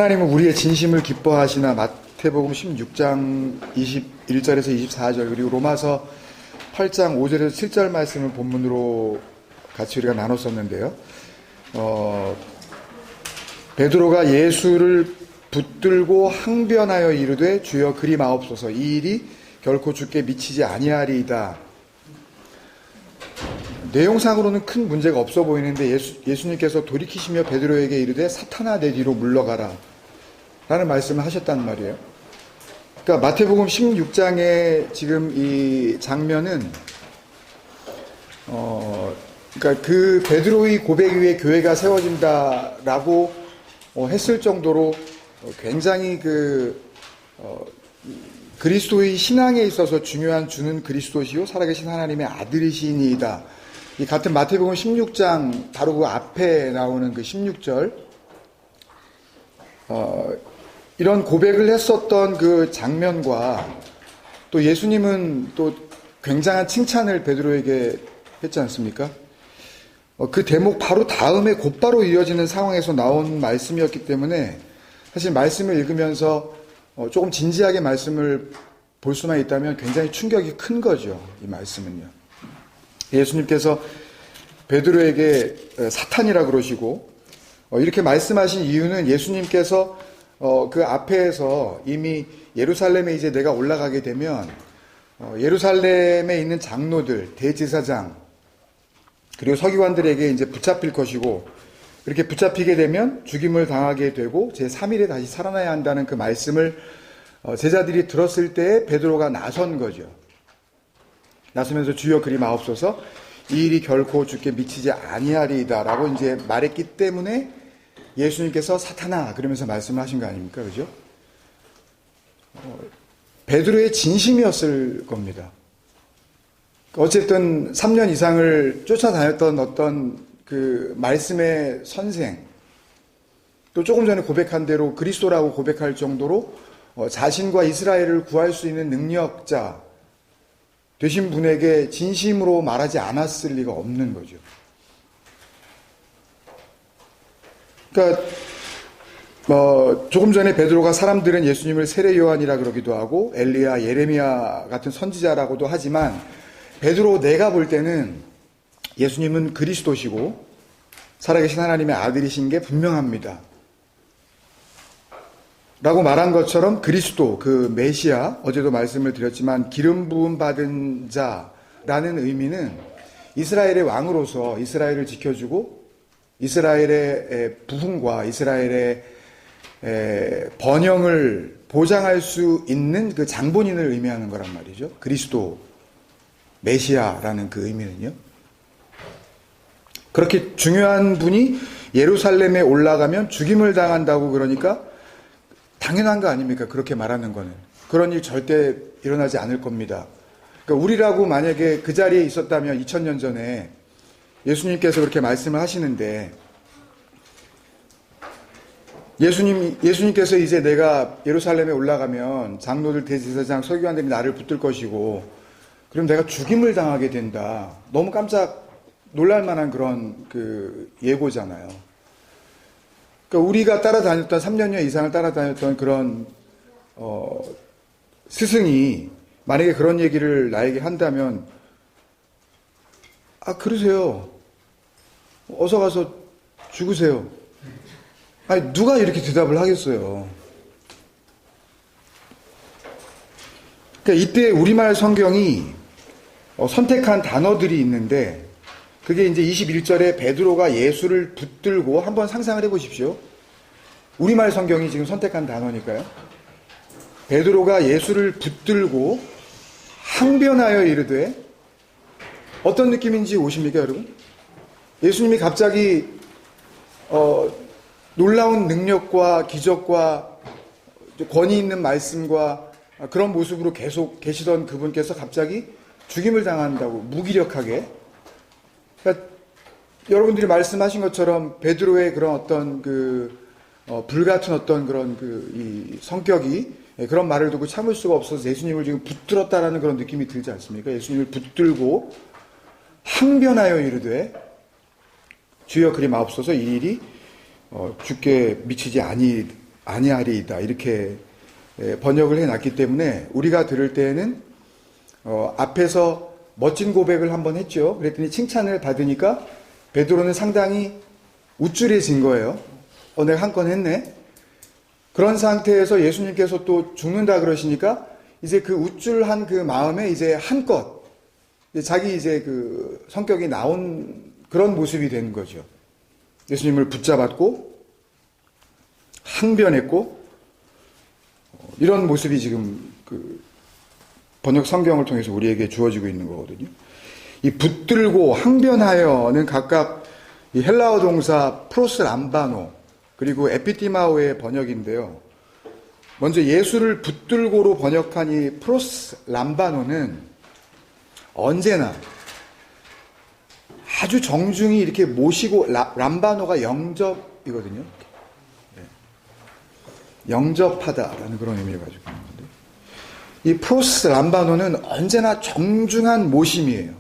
하나님은 우리의 진심을 기뻐하시나. 마태복음 16장 21절에서 24절, 그리고 로마서 8장 5절에서 7절 말씀을 본문으로 같이 우리가 나눴었는데요. 베드로가 예수를 붙들고 항변하여 이르되 주여 그리 마옵소서, 이 일이 결코 주께 미치지 아니하리이다. 내용상으로는 큰 문제가 없어 보이는데 예수님께서 돌이키시며 베드로에게 이르되 사탄아 내 뒤로 물러가라 라는 말씀을 하셨단 말이에요. 그러니까 마태복음 16장의 지금 이 장면은 그러니까 그 베드로의 고백 위에 교회가 세워진다라고 했을 정도로 굉장히 그리스도의 신앙에 있어서 중요한 주는 그리스도시요 살아계신 하나님의 아들이시니이다. 이 같은 마태복음 16장 바로 그 앞에 나오는 그 16절, 이런 고백을 했었던 그 장면과 또 예수님은 또 굉장한 칭찬을 베드로에게 했지 않습니까? 그 대목 바로 다음에 곧바로 이어지는 상황에서 나온 말씀이었기 때문에 사실 말씀을 읽으면서 조금 진지하게 말씀을 볼 수만 있다면 굉장히 충격이 큰 거죠. 이 말씀은요. 예수님께서 베드로에게 사탄이라 그러시고 이렇게 말씀하신 이유는 예수님께서 그 앞에서 이미 예루살렘에 이제 내가 올라가게 되면 예루살렘에 있는 장로들, 대제사장, 그리고 서기관들에게 이제 붙잡힐 것이고, 그렇게 붙잡히게 되면 죽임을 당하게 되고 제3일에 다시 살아나야 한다는 그 말씀을 제자들이 들었을 때 베드로가 나선 거죠. 나서면서 주여 그리 마옵소서, 이 일이 결코 주께 미치지 아니하리이다 라고 이제 말했기 때문에 예수님께서 사탄아 그러면서 말씀하신 거 아닙니까? 그죠? 베드로의 진심이었을 겁니다. 어쨌든 3년 이상을 쫓아다녔던 어떤 그 말씀의 선생, 또 조금 전에 고백한 대로 그리스도라고 고백할 정도로 자신과 이스라엘을 구할 수 있는 능력자 되신 분에게 진심으로 말하지 않았을 리가 없는 거죠. 그러니까 조금 전에 베드로가 사람들은 예수님을 세례 요한이라 그러기도 하고 엘리야, 예레미야 같은 선지자라고도 하지만 베드로 내가 볼 때는 예수님은 그리스도시고 살아계신 하나님의 아들이신 게 분명합니다. 라고 말한 것처럼 그리스도, 그 메시아, 어제도 말씀을 드렸지만 기름 부음 받은 자라는 의미는 이스라엘의 왕으로서 이스라엘을 지켜주고 이스라엘의 부흥과 이스라엘의 번영을 보장할 수 있는 그 장본인을 의미하는 거란 말이죠. 그리스도, 메시아라는 그 의미는요. 그렇게 중요한 분이 예루살렘에 올라가면 죽임을 당한다고 그러니까 당연한 거 아닙니까? 그렇게 말하는 거는. 그런 일 절대 일어나지 않을 겁니다. 그러니까 우리라고 만약에 그 자리에 있었다면 2000년 전에 예수님께서 그렇게 말씀을 하시는데 예수님께서 이제 내가 예루살렘에 올라가면 장로들, 대제사장, 서기관들이 나를 붙들 것이고 그럼 내가 죽임을 당하게 된다. 너무 깜짝 놀랄 만한 그런 그 예고잖아요. 그러니까 우리가 따라다녔던 3년여 이상을 따라다녔던 그런 스승이 만약에 그런 얘기를 나에게 한다면 그러세요. 어서 가서 죽으세요. 아니 누가 이렇게 대답을 하겠어요. 그러니까 이때 우리말 성경이 선택한 단어들이 있는데 그게 이제 21절에 베드로가 예수를 붙들고 한번 상상을 해보십시오. 우리말 성경이 지금 선택한 단어니까요. 베드로가 예수를 붙들고 항변하여 이르되 어떤 느낌인지 오십니까 여러분? 예수님이 갑자기 놀라운 능력과 기적과 권위 있는 말씀과 그런 모습으로 계속 계시던 그분께서 갑자기 죽임을 당한다고 무기력하게. 그러니까 여러분들이 말씀하신 것처럼 베드로의 그런 어떤 불같은 어떤 그런 이 성격이 그런 말을 듣고 참을 수가 없어서 예수님을 지금 붙들었다라는 그런 느낌이 들지 않습니까? 예수님을 붙들고 항변하여 이르되 주여 그리 마옵소서, 이 일이 주께 미치지 아니하리이다 이렇게 번역을 해놨기 때문에 우리가 들을 때에는 앞에서 멋진 고백을 한번 했죠. 그랬더니 칭찬을 받으니까 베드로는 상당히 우쭐해진 거예요. 내가 한 건 했네. 그런 상태에서 예수님께서 또 죽는다 그러시니까 이제 그 우쭐한 그 마음에 이제 한껏 자기 이제 그 성격이 나온 그런 모습이 된 거죠. 예수님을 붙잡았고 항변했고 이런 모습이 지금 그 번역 성경을 통해서 우리에게 주어지고 있는 거거든요. 이 붙들고 항변하여는 각각 이 헬라어 동사 프로스 람바노 그리고 에피티마오의 번역인데요. 먼저 예수를 붙들고로 번역한 이 프로스 람바노는 언제나 아주 정중히 이렇게 모시고 람바노가 영접이거든요. 영접하다라는 그런 의미를 가지고 있는 건데 이 프로스 람바노는 언제나 정중한 모심이에요.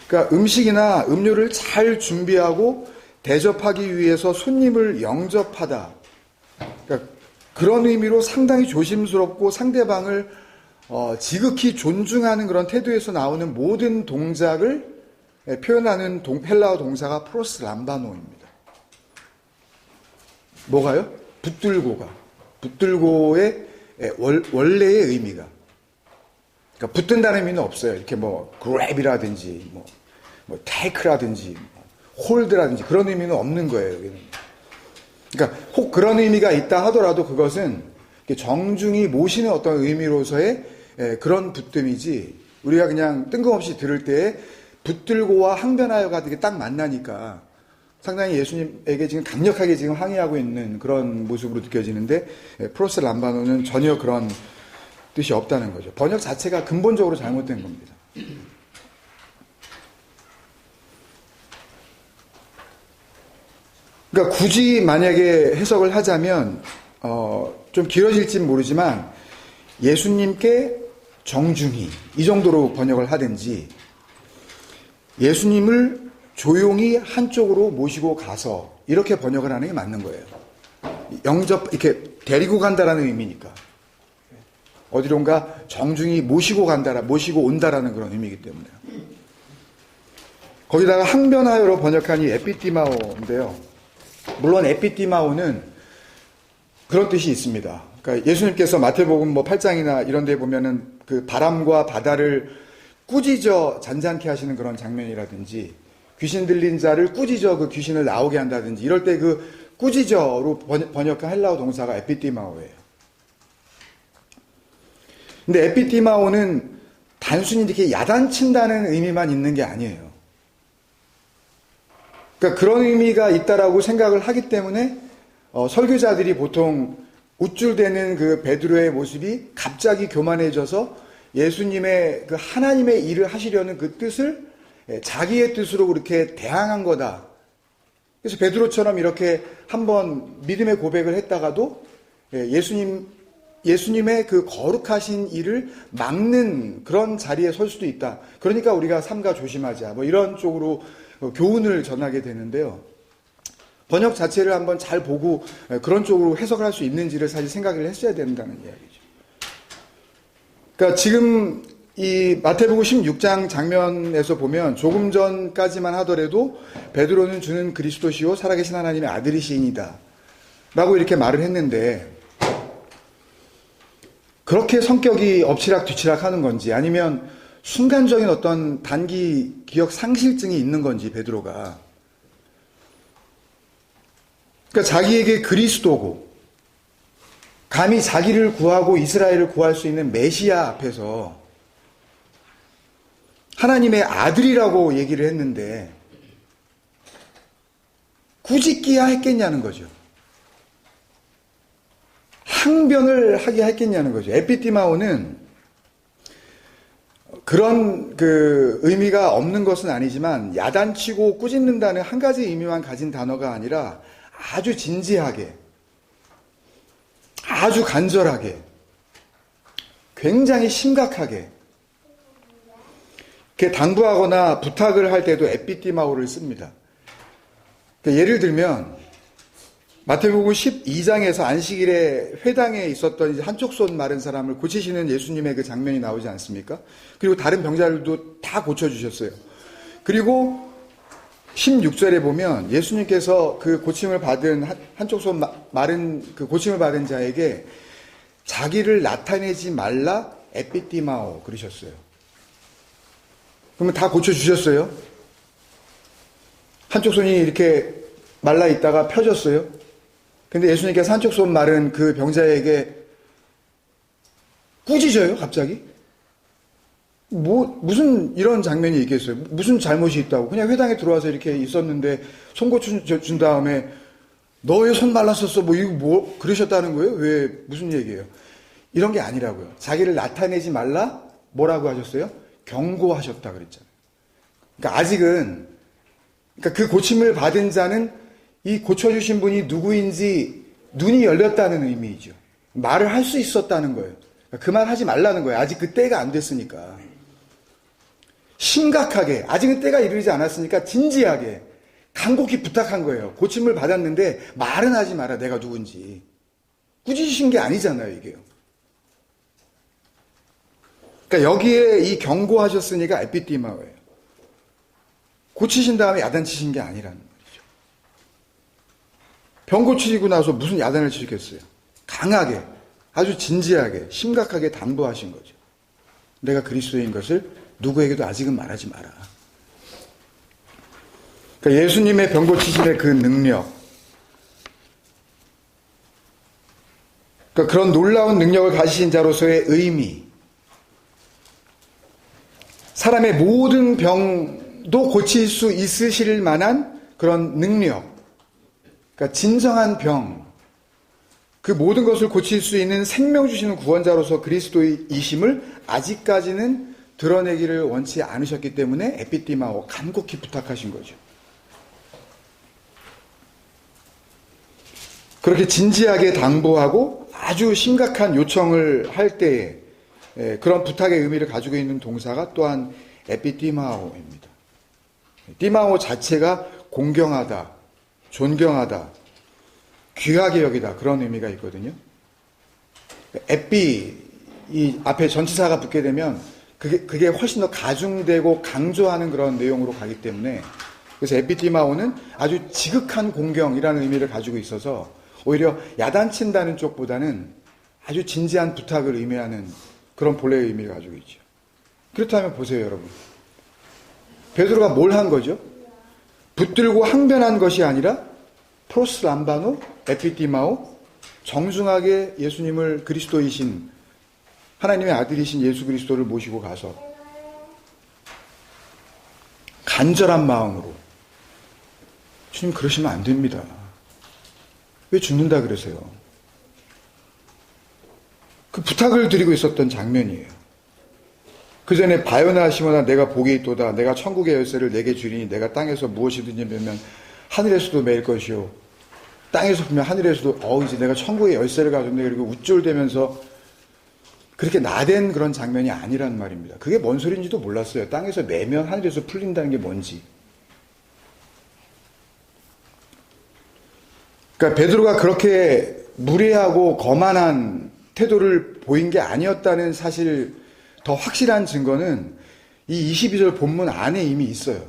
그러니까 음식이나 음료를 잘 준비하고 대접하기 위해서 손님을 영접하다. 그러니까 그런 의미로 상당히 조심스럽고 상대방을 지극히 존중하는 그런 태도에서 나오는 모든 동작을 표현하는 헬라어 동사가 프로스 람바노입니다. 뭐가요? 붙들고의 원래의 의미가. 그러니까 붙든다는 의미는 없어요. 이렇게 뭐 grab이라든지 뭐 take라든지 홀드라든지 그런 의미는 없는 거예요. 여기는. 그러니까 혹 그런 의미가 있다 하더라도 그것은 정중히 모시는 어떤 의미로서의 그런 붙듦이지 우리가 그냥 뜬금없이 들을 때 붙들고와 항변하여가 되게 딱 만나니까 상당히 예수님에게 지금 강력하게 지금 항의하고 있는 그런 모습으로 느껴지는데 프로스 람바노는 전혀 그런 뜻이 없다는 거죠. 번역 자체가 근본적으로 잘못된 겁니다. 그러니까 굳이 만약에 해석을 하자면 좀 길어질지는 모르지만 예수님께 정중히 이 정도로 번역을 하든지 예수님을 조용히 한쪽으로 모시고 가서 이렇게 번역을 하는 게 맞는 거예요. 영접 이렇게 데리고 간다라는 의미니까 어디론가 정중히 모시고 간다라 모시고 온다라는 그런 의미이기 때문에 거기다가 항변하여로 번역한 이 에피티마오인데요. 물론 에피티마오는 그런 뜻이 있습니다. 그러니까 예수님께서 마태복음 8장이나 이런 데 보면은 그 바람과 바다를 꾸짖어 잔잔케 하시는 그런 장면이라든지 귀신 들린 자를 꾸짖어 그 귀신을 나오게 한다든지 이럴 때 그 꾸짖어로 번역한 헬라어 동사가 에피티마오예요. 근데 에피티마오는 단순히 이렇게 야단친다는 의미만 있는 게 아니에요. 그러니까 그런 의미가 있다라고 생각을 하기 때문에 설교자들이 보통 우쭐대는 그 베드로의 모습이 갑자기 교만해져서 예수님의 그 하나님의 일을 하시려는 그 뜻을 자기의 뜻으로 그렇게 대항한 거다. 그래서 베드로처럼 이렇게 한번 믿음의 고백을 했다가도 예수님의 그 거룩하신 일을 막는 그런 자리에 설 수도 있다. 그러니까 우리가 삼가 조심하자. 이런 쪽으로 교훈을 전하게 되는데요. 번역 자체를 한번 잘 보고 그런 쪽으로 해석을 할 수 있는지를 사실 생각을 했어야 된다는 이야기죠. 그러니까 지금 이 마태복음 16장 장면에서 보면 조금 전까지만 하더라도 베드로는 주는 그리스도시요 살아계신 하나님의 아들이시이니다 라고 이렇게 말을 했는데 그렇게 성격이 엎치락뒤치락 하는 건지 아니면 순간적인 어떤 단기 기억 상실증이 있는 건지 베드로가 그러니까 자기에게 그리스도고 감히 자기를 구하고 이스라엘을 구할 수 있는 메시아 앞에서 하나님의 아들이라고 얘기를 했는데 꾸짖기야 했겠냐는 거죠. 항변을 하게 했겠냐는 거죠. 에피티마오는 그런 그 의미가 없는 것은 아니지만 야단치고 꾸짖는다는 한 가지 의미만 가진 단어가 아니라 아주 진지하게 아주 간절하게 굉장히 심각하게 이렇게 당부하거나 부탁을 할 때도 에피티마오를 씁니다. 그러니까 예를 들면 마태복음 12장에서 안식일에 회당에 있었던 이제 한쪽 손 마른 사람을 고치시는 예수님의 그 장면이 나오지 않습니까? 그리고 다른 병자들도 다 고쳐주셨어요. 그리고 16절에 보면 예수님께서 그 고침을 받은 한쪽 손 마른 그 고침을 받은 자에게 자기를 나타내지 말라 에피티마오 그러셨어요. 그러면 다 고쳐주셨어요? 한쪽 손이 이렇게 말라 있다가 펴졌어요? 근데 예수님께서 한쪽 손 마른 그 병자에게 꾸짖어요, 갑자기? 무슨 이런 장면이 있겠어요? 무슨 잘못이 있다고? 그냥 회당에 들어와서 이렇게 있었는데 손 고쳐준 다음에 너 왜 손 말랐었어? 이거 그러셨다는 거예요? 왜, 무슨 얘기예요? 이런 게 아니라고요. 자기를 나타내지 말라? 뭐라고 하셨어요? 경고하셨다 그랬잖아요. 그러니까 아직은, 그러니까 그 고침을 받은 자는 이 고쳐주신 분이 누구인지 눈이 열렸다는 의미이죠. 말을 할 수 있었다는 거예요. 그 말 하지 말라는 거예요. 아직 그 때가 안 됐으니까. 심각하게, 아직은 때가 이르지 않았으니까 진지하게, 간곡히 부탁한 거예요. 고침을 받았는데 말은 하지 마라, 내가 누군지. 꾸짖으신 게 아니잖아요, 이게요. 그러니까 여기에 이 경고하셨으니까 에피티마오예요. 고치신 다음에 야단치신 게 아니라는 말이죠. 병 고치시고 나서 무슨 야단을 치겠어요? 강하게, 아주 진지하게, 심각하게 당부하신 거죠. 내가 그리스도인 것을 누구에게도 아직은 말하지 마라. 그러니까 예수님의 병 고치심의 그 능력, 그러니까 그런 놀라운 능력을 가지신 자로서의 의미, 사람의 모든 병도 고칠 수 있으실 만한 그런 능력, 그러니까 진정한 병, 그 모든 것을 고칠 수 있는 생명 주시는 구원자로서 그리스도이심을 아직까지는 드러내기를 원치 않으셨기 때문에 에피티마오, 간곡히 부탁하신 거죠. 그렇게 진지하게 당부하고 아주 심각한 요청을 할 때에 그런 부탁의 의미를 가지고 있는 동사가 또한 에피티마오입니다. 티마오 자체가 공경하다, 존경하다, 귀하게 여기다 그런 의미가 있거든요. 에피, 이 앞에 전치사가 붙게 되면 그게 훨씬 더 가중되고 강조하는 그런 내용으로 가기 때문에 그래서 에피티마오는 아주 지극한 공경이라는 의미를 가지고 있어서 오히려 야단친다는 쪽보다는 아주 진지한 부탁을 의미하는 그런 본래의 의미를 가지고 있죠. 그렇다면 보세요, 여러분. 베드로가 뭘 한 거죠? 붙들고 항변한 것이 아니라 프로스람바노, 에피티마오, 정중하게 예수님을 그리스도이신 하나님의 아들이신 예수 그리스도를 모시고 가서 간절한 마음으로 주님 그러시면 안 됩니다. 왜 죽는다 그러세요? 그 부탁을 드리고 있었던 장면이에요. 그 전에 바요나 시모나 내가 복이 있도다. 내가 천국의 열쇠를 내게 주리니 내가 땅에서 무엇이든지 매면 하늘에서도 매일 것이요. 땅에서 보면 하늘에서도 이제 내가 천국의 열쇠를 가졌네. 그리고 우쭐대면서 그렇게 나댄 그런 장면이 아니란 말입니다. 그게 뭔 소리인지도 몰랐어요. 땅에서 매면 하늘에서 풀린다는 게 뭔지. 그러니까 베드로가 그렇게 무례하고 거만한 태도를 보인 게 아니었다는 사실 더 확실한 증거는 이 22절 본문 안에 이미 있어요.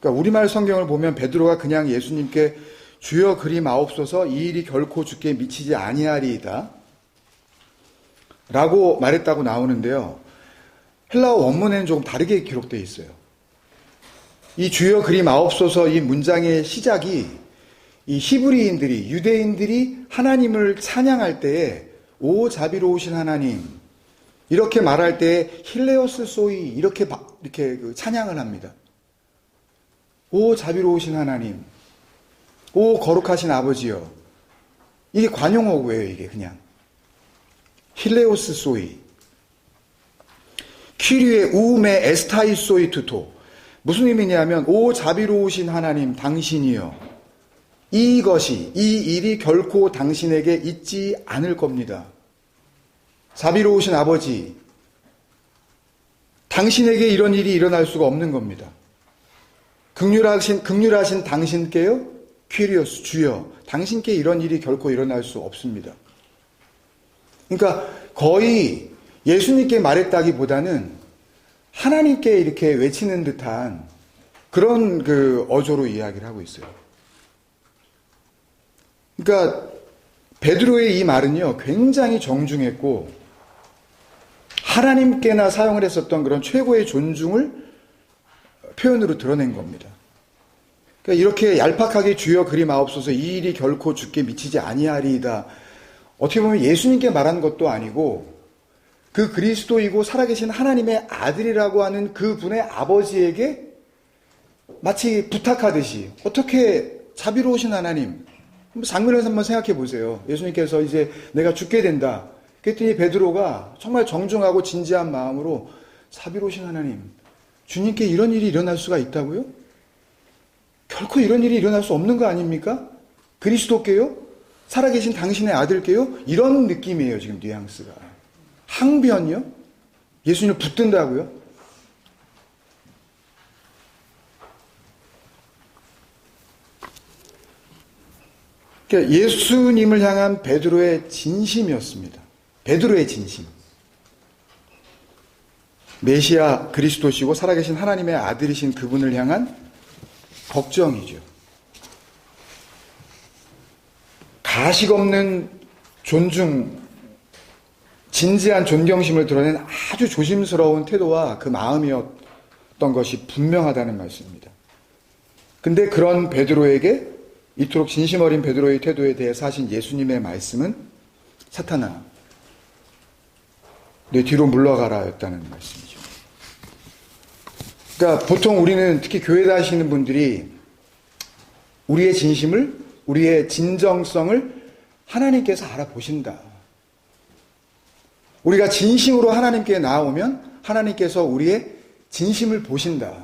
그러니까 우리말 성경을 보면 베드로가 그냥 예수님께 주여 그리 마옵소서 이 일이 결코 주께 미치지 아니하리이다 라고 말했다고 나오는데요. 헬라어 원문에는 조금 다르게 기록되어 있어요. 이 주여 그리 마옵소서 이 문장의 시작이 이 히브리인들이 유대인들이 하나님을 찬양할 때에 오 자비로우신 하나님 이렇게 말할 때에 힐레오스 소이 이렇게 찬양을 합니다. 오 자비로우신 하나님, 오 거룩하신 아버지여. 이게 관용어구예요. 이게 그냥 힐레오스 소이 키리에 우메 에스타이 소이 투토. 무슨 의미냐면 오 자비로우신 하나님 당신이여 이 일이 결코 당신에게 있지 않을 겁니다. 자비로우신 아버지, 당신에게 이런 일이 일어날 수가 없는 겁니다. 긍휼하신 당신께요, 퀴리오스, 주여, 당신께 이런 일이 결코 일어날 수 없습니다. 그러니까 거의 예수님께 말했다기보다는 하나님께 이렇게 외치는 듯한 그런 그 어조로 이야기를 하고 있어요. 그러니까 베드로의 이 말은요, 굉장히 정중했고 하나님께나 사용을 했었던 그런 최고의 존중을 표현으로 드러낸 겁니다. 그러니까 이렇게 얄팍하게 주여 그리 마옵소서 이 일이 결코 주께 미치지 아니하리이다. 어떻게 보면 예수님께 말한 것도 아니고 그 그리스도이고 살아계신 하나님의 아들이라고 하는 그 분의 아버지에게 마치 부탁하듯이, 어떻게 자비로우신 하나님, 장면에서 한번 생각해 보세요. 예수님께서 이제 내가 죽게 된다. 그랬더니 베드로가 정말 정중하고 진지한 마음으로 자비로우신 하나님, 주님께 이런 일이 일어날 수가 있다고요? 결코 이런 일이 일어날 수 없는 거 아닙니까? 그리스도께요? 살아계신 당신의 아들께요? 이런 느낌이에요, 지금 뉘앙스가. 항변이요? 예수님을 붙든다고요? 그러니까 예수님을 향한 베드로의 진심이었습니다. 베드로의 진심. 메시아 그리스도시고 살아계신 하나님의 아들이신 그분을 향한 걱정이죠. 가식 없는 존중, 진지한 존경심을 드러낸 아주 조심스러운 태도와 그 마음이었던 것이 분명하다는 말씀입니다. 근데 그런 베드로에게, 이토록 진심 어린 베드로의 태도에 대해서 하신 예수님의 말씀은 사탄아, 내 뒤로 물러가라 였다는 말씀이죠. 그러니까 보통 우리는, 특히 교회 다니시는 분들이 우리의 진심을, 우리의 진정성을 하나님께서 알아보신다. 우리가 진심으로 하나님께 나아오면 하나님께서 우리의 진심을 보신다.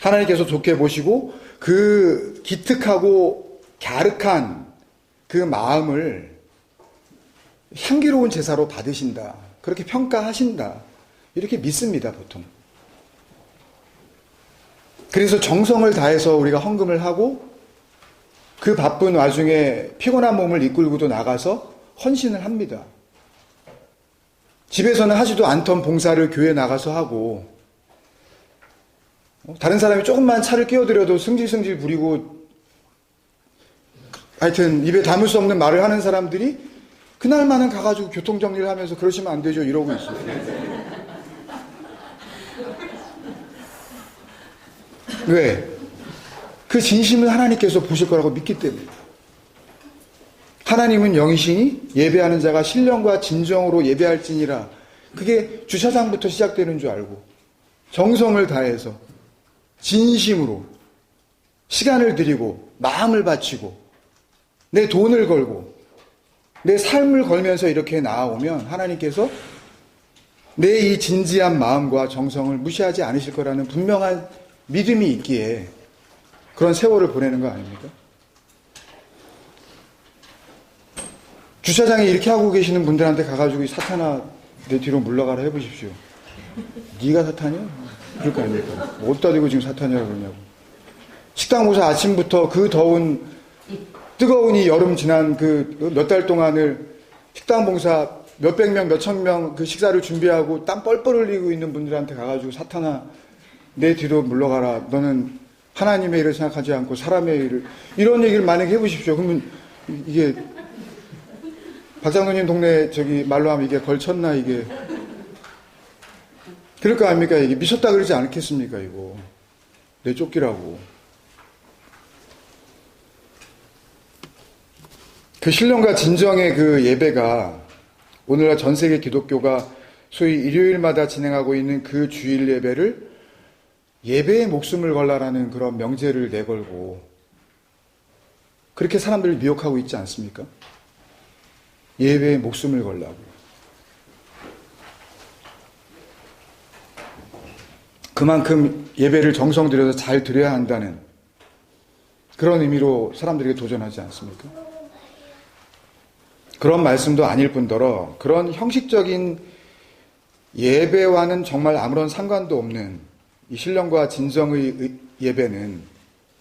하나님께서 좋게 보시고 그 기특하고 갸륵한 그 마음을 향기로운 제사로 받으신다. 그렇게 평가하신다. 이렇게 믿습니다, 보통. 그래서 정성을 다해서 우리가 헌금을 하고 그 바쁜 와중에 피곤한 몸을 이끌고도 나가서 헌신을 합니다. 집에서는 하지도 않던 봉사를 교회에 나가서 하고, 다른 사람이 조금만 차를 끼어들여도 승질승질 부리고, 하여튼 입에 담을 수 없는 말을 하는 사람들이 그날만은 가가지고 교통정리를 하면서 그러시면 안 되죠, 이러고 있어요. 왜? 그 진심을 하나님께서 보실 거라고 믿기 때문에. 하나님은 영이시니 예배하는 자가 신령과 진정으로 예배할지니라. 그게 주차장부터 시작되는 줄 알고 정성을 다해서 진심으로 시간을 들이고 마음을 바치고 내 돈을 걸고 내 삶을 걸면서 이렇게 나아오면 하나님께서 내 이 진지한 마음과 정성을 무시하지 않으실 거라는 분명한 믿음이 있기에 그런 세월을 보내는 거 아닙니까? 주차장에 이렇게 하고 계시는 분들한테 가가지고 사탄아 내 뒤로 물러가라 해보십시오. 네가 사탄이야? 그럴 거 아닙니까? 뭐 어디다 대고 지금 사탄이라고 그러냐고. 식당 봉사 아침부터 그 더운 뜨거운 이 여름 지난 그 몇 달 동안을 식당 봉사 몇백 명, 몇천 명 그 식사를 준비하고 땀 뻘뻘 흘리고 있는 분들한테 가가지고 사탄아 내 뒤로 물러가라. 너는 하나님의 일을 생각하지 않고 사람의 일을, 이런 얘기를 만약에 해보십시오. 그러면 이게 박장로님 동네 저기 말로 하면 이게 걸쳤나 이게. 그럴 거 아닙니까? 이게 미쳤다 그러지 않겠습니까? 이거 내 쫓기라고. 그 신령과 진정의 그 예배가 오늘날 전 세계 기독교가 소위 일요일마다 진행하고 있는 그 주일 예배를 예배에 목숨을 걸라라는 그런 명제를 내걸고 그렇게 사람들을 미혹하고 있지 않습니까? 예배에 목숨을 걸라고. 그만큼 예배를 정성 들여서 잘 드려야 한다는 그런 의미로 사람들에게 도전하지 않습니까? 그런 말씀도 아닐 뿐더러 그런 형식적인 예배와는 정말 아무런 상관도 없는 이 신령과 진정의 예배는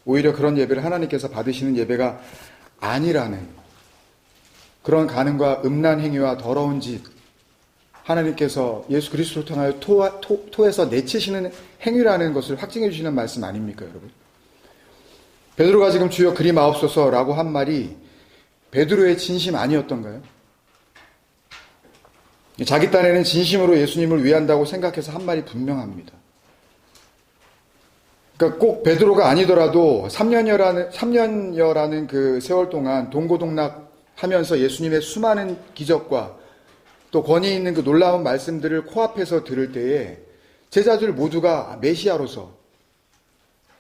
오히려 그런 예배를 하나님께서 받으시는 예배가 아니라는 그런 간음과 음란 행위와 더러운 짓, 하나님께서 예수 그리스도를 통하여 토에서 내치시는 행위라는 것을 확증해 주시는 말씀 아닙니까, 여러분? 베드로가 지금 주여 그리 마옵소서라고 한 말이 베드로의 진심 아니었던가요? 자기 딴에는 진심으로 예수님을 위한다고 생각해서 한 말이 분명합니다. 그러니까 꼭 베드로가 아니더라도 3년여라는 그 세월 동안 동고동락하면서 예수님의 수많은 기적과 또 권위 있는 그 놀라운 말씀들을 코앞에서 들을 때에 제자들 모두가 메시아로서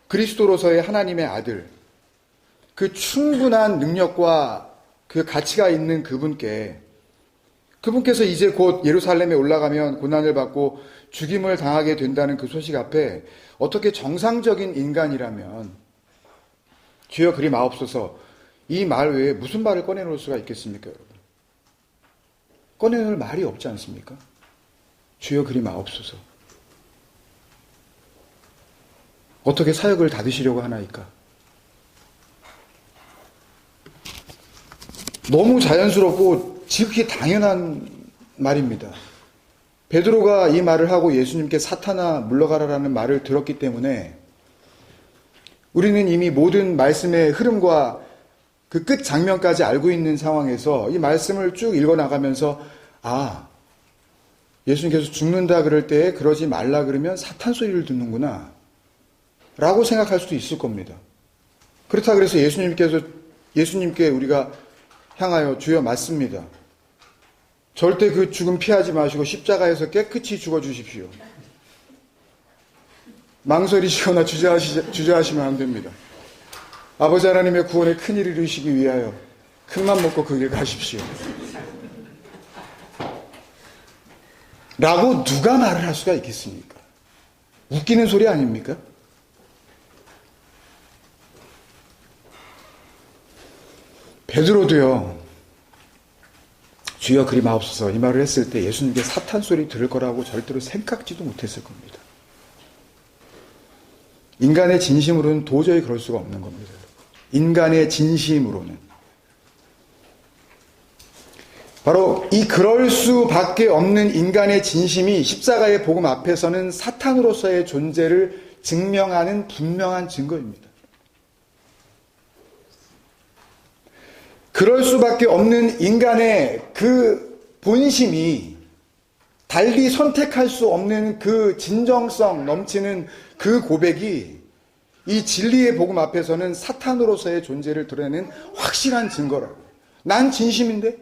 그리스도로서의 하나님의 아들, 그 충분한 능력과 그 가치가 있는 그분께서 이제 곧 예루살렘에 올라가면 고난을 받고 죽임을 당하게 된다는 그 소식 앞에 어떻게 정상적인 인간이라면 주여 그리 마옵소서 이 말 외에 무슨 말을 꺼내놓을 수가 있겠습니까, 여러분? 꺼내놓을 말이 없지 않습니까? 주여 그리 마옵소서. 어떻게 사역을 닫으시려고 하나이까? 너무 자연스럽고 지극히 당연한 말입니다. 베드로가 이 말을 하고 예수님께 사탄아 물러가라라는 말을 들었기 때문에 우리는 이미 모든 말씀의 흐름과 그 끝 장면까지 알고 있는 상황에서 이 말씀을 쭉 읽어나가면서 예수님께서 죽는다 그럴 때에 그러지 말라 그러면 사탄 소리를 듣는구나 라고 생각할 수도 있을 겁니다. 그렇다 그래서 예수님께 우리가 향하여 주여 맞습니다. 절대 그 죽음 피하지 마시고 십자가에서 깨끗이 죽어주십시오. 망설이시거나 주저하시면 안 됩니다. 아버지 하나님의 구원에 큰일을 이루시기 위하여 큰맘 먹고 그 길 가십시오. 라고 누가 말을 할 수가 있겠습니까? 웃기는 소리 아닙니까? 베드로도요, 주여 그리 마옵소서 이 말을 했을 때 예수님께 사탄 소리 들을 거라고 절대로 생각지도 못했을 겁니다. 인간의 진심으로는 도저히 그럴 수가 없는 겁니다. 인간의 진심으로는. 바로 이 그럴 수밖에 없는 인간의 진심이 십자가의 복음 앞에서는 사탄으로서의 존재를 증명하는 분명한 증거입니다. 그럴 수밖에 없는 인간의 그 본심이 달리 선택할 수 없는 그 진정성 넘치는 그 고백이 이 진리의 복음 앞에서는 사탄으로서의 존재를 드러내는 확실한 증거라고. 난 진심인데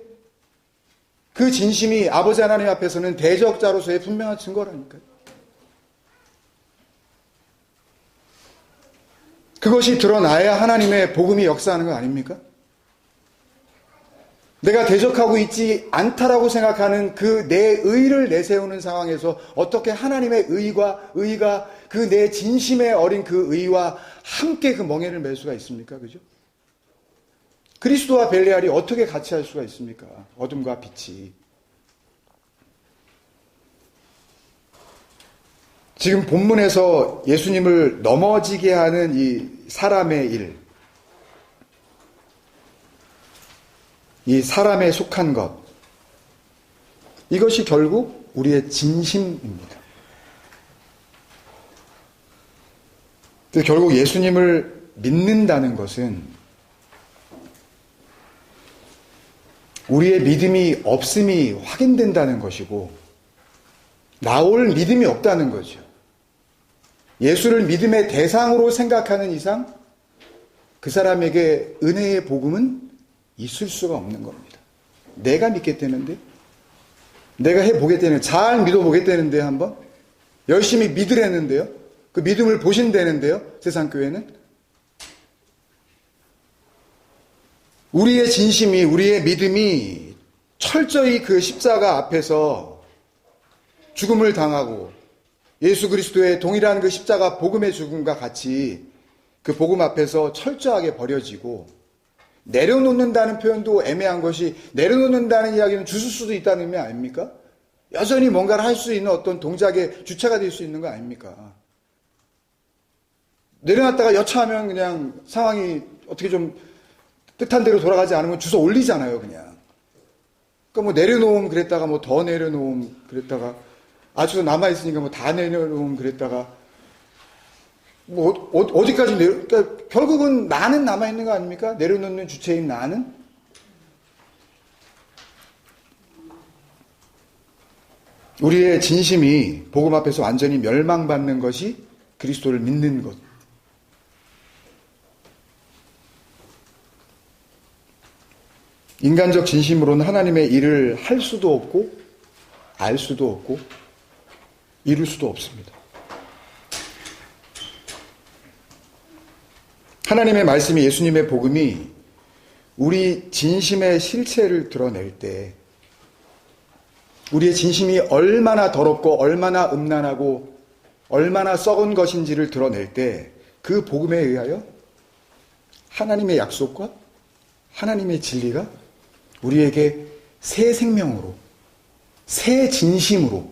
그 진심이 아버지 하나님 앞에서는 대적자로서의 분명한 증거라니까요. 그것이 드러나야 하나님의 복음이 역사하는 거 아닙니까? 내가 대적하고 있지 않다라고 생각하는 그 내 의를 내세우는 상황에서 어떻게 하나님의 의가 그 내 진심에 어린 그 의와 함께 그 멍에를 맬 수가 있습니까? 그죠? 그리스도와 벨레알이 어떻게 같이 할 수가 있습니까? 어둠과 빛이. 지금 본문에서 예수님을 넘어지게 하는 이 사람의 일, 이 사람에 속한 것, 이것이 결국 우리의 진심입니다. 결국 예수님을 믿는다는 것은 우리의 믿음이 없음이 확인된다는 것이고 나올 믿음이 없다는 거죠. 예수를 믿음의 대상으로 생각하는 이상 그 사람에게 은혜의 복음은 있을 수가 없는 겁니다. 내가 믿겠다는데, 내가 해보겠다는데, 잘 믿어보겠다는데 한번 열심히 믿으려는데요. 그 믿음을 보신다는데요. 세상 교회는 우리의 진심이, 우리의 믿음이 철저히 그 십자가 앞에서 죽음을 당하고 예수 그리스도의 동일한 그 십자가 복음의 죽음과 같이 그 복음 앞에서 철저하게 버려지고, 내려놓는다는 표현도 애매한 것이, 내려놓는다는 이야기는 주술 수도 있다는 의미 아닙니까? 여전히 뭔가를 할 수 있는 어떤 동작의 주체가 될 수 있는 거 아닙니까? 내려놨다가 여차하면 그냥 상황이 어떻게 좀 뜻한 대로 돌아가지 않으면 주워 올리잖아요, 그냥. 그러니까 뭐 내려놓음 그랬다가 뭐 더 내려놓음 그랬다가 아주 남아있으니까 뭐 다 내려놓음 그랬다가 뭐 어디까지 그러니까 결국은 나는 남아있는 거 아닙니까? 내려놓는 주체인 나는? 우리의 진심이 복음 앞에서 완전히 멸망받는 것이 그리스도를 믿는 것. 인간적 진심으로는 하나님의 일을 할 수도 없고 알 수도 없고 이룰 수도 없습니다. 하나님의 말씀이 예수님의 복음이 우리 진심의 실체를 드러낼 때 우리의 진심이 얼마나 더럽고 얼마나 음란하고 얼마나 썩은 것인지를 드러낼 때 그 복음에 의하여 하나님의 약속과 하나님의 진리가 우리에게 새 생명으로 새 진심으로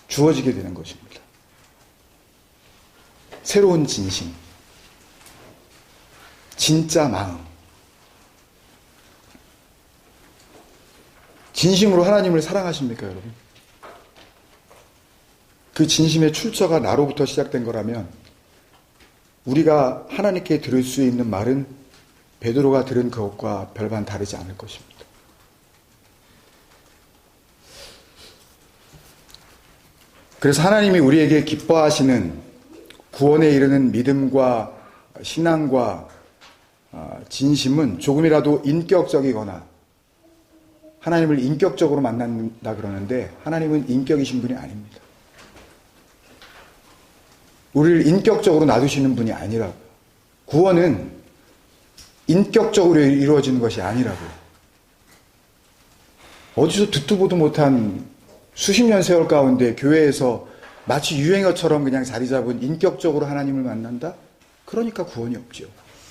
주어지게 되는 것입니다. 새로운 진심, 진짜 마음, 진심으로 하나님을 사랑하십니까, 여러분? 그 진심의 출처가 나로부터 시작된 거라면 우리가 하나님께 들을 수 있는 말은 베드로가 들은 그것과 별반 다르지 않을 것입니다. 그래서 하나님이 우리에게 기뻐하시는 구원에 이르는 믿음과 신앙과 진심은 조금이라도 인격적이거나 하나님을 인격적으로 만난다 그러는데 하나님은 인격이신 분이 아닙니다. 우리를 인격적으로 놔두시는 분이 아니라고요. 구원은 인격적으로 이루어지는 것이 아니라고요. 어디서 듣도 보도 못한 수십 년 세월 가운데 교회에서 마치 유행어처럼 그냥 자리 잡은 인격적으로 하나님을 만난다? 그러니까 구원이 없죠.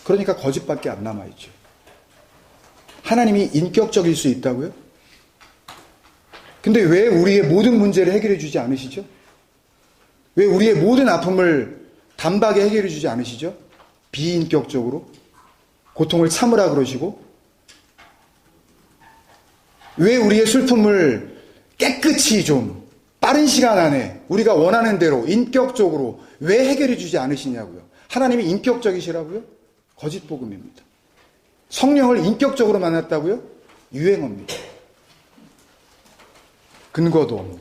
그러니까 거짓밖에 안 남아있죠. 하나님이 인격적일 수 있다고요? 근데 왜 우리의 모든 문제를 해결해 주지 않으시죠? 왜 우리의 모든 아픔을 단박에 해결해 주지 않으시죠? 비인격적으로 고통을 참으라 그러시고 왜 우리의 슬픔을 깨끗이 좀 빠른 시간 안에 우리가 원하는 대로 인격적으로 왜 해결해 주지 않으시냐고요. 하나님이 인격적이시라고요? 거짓 복음입니다. 성령을 인격적으로 만났다고요? 유행어입니다. 근거도 없는.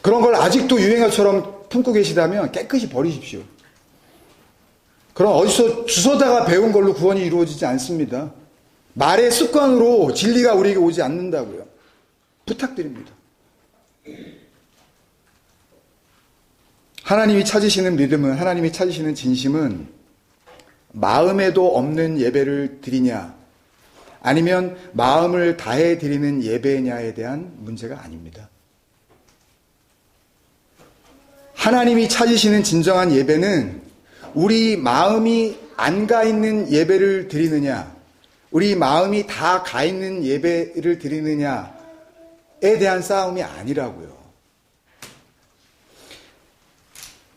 그런 걸 아직도 유행어처럼 품고 계시다면 깨끗이 버리십시오. 그럼 어디서 주워다가 배운 걸로 구원이 이루어지지 않습니다. 말의 습관으로 진리가 우리에게 오지 않는다고요. 부탁드립니다. 하나님이 찾으시는 믿음은, 하나님이 찾으시는 진심은 마음에도 없는 예배를 드리냐 아니면 마음을 다해 드리는 예배냐에 대한 문제가 아닙니다. 하나님이 찾으시는 진정한 예배는 우리 마음이 안 가 있는 예배를 드리느냐, 우리 마음이 다 가 있는 예배를 드리느냐에 대한 싸움이 아니라고요.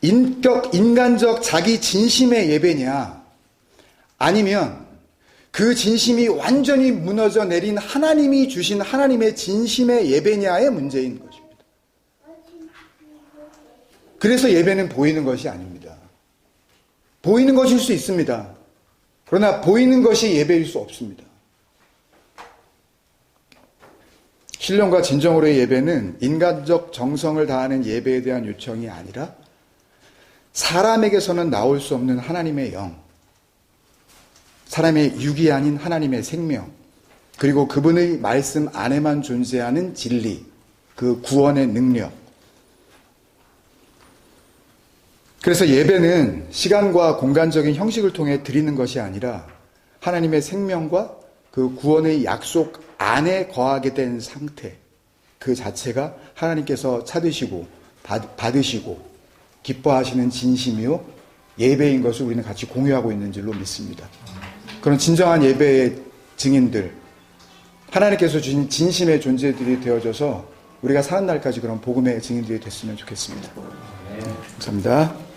인간적 자기 진심의 예배냐, 아니면 그 진심이 완전히 무너져 내린 하나님이 주신 하나님의 진심의 예배냐의 문제인 것입니다. 그래서 예배는 보이는 것이 아닙니다. 보이는 것일 수 있습니다. 그러나 보이는 것이 예배일 수 없습니다. 신령과 진정으로의 예배는 인간적 정성을 다하는 예배에 대한 요청이 아니라 사람에게서는 나올 수 없는 하나님의 영, 사람의 육이 아닌 하나님의 생명, 그리고 그분의 말씀 안에만 존재하는 진리, 그 구원의 능력. 그래서 예배는 시간과 공간적인 형식을 통해 드리는 것이 아니라 하나님의 생명과 그 구원의 약속 안에 거하게 된 상태, 그 자체가 하나님께서 찾으시고 받으시고 기뻐하시는 진심이요 예배인 것을 우리는 같이 공유하고 있는 줄로 믿습니다. 그런 진정한 예배의 증인들, 하나님께서 주신 진심의 존재들이 되어져서 우리가 사는 날까지 그런 복음의 증인들이 됐으면 좋겠습니다. 감사합니다.